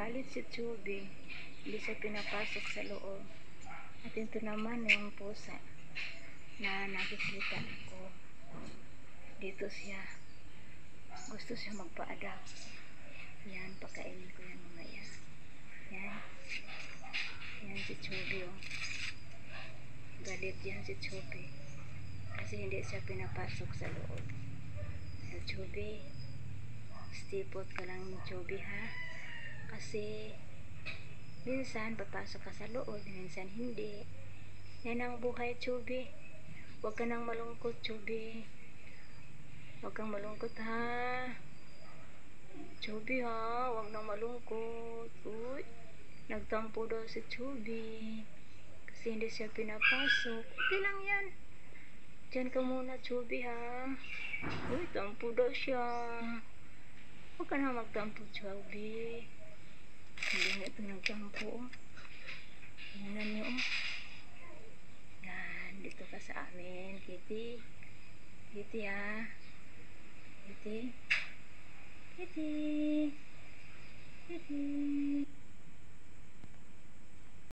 Galit si Chubby. Hindi siya pinapasok sa loob. At ito naman yung pusa na nakikita ko. Dito siya. Gusto siya magpa-adapt. Yan, pakainin ko yan mamaya. Yan. Yan si Chubby, oh. Galit yan si Chubby. Kasi hindi siya pinapasok sa loob. So, Chubby, stipot ka lang ni Chubby, ha? Kasi minsan papasok ka sa loob, minsan hindi. Yan ang buhay, Chubby. Huwag ka nang malungkot, Chubby. Huwag kang malungkot, ha? Chubby, ha? Huwag nang malungkot. Uy, nagtampo daw si Chubby. Kasi hindi siya pinapasok. Okay lang yan. Diyan ka muna, Chubby, ha? Uy, tampo daw siya. Huwag ka na magtampo, Chubby. Hindi nga ito nagtampo. Tingnan niyo, oh. Yan, dito ka sa amin, Kitty. Kitty, ha? Kitty. Kitty.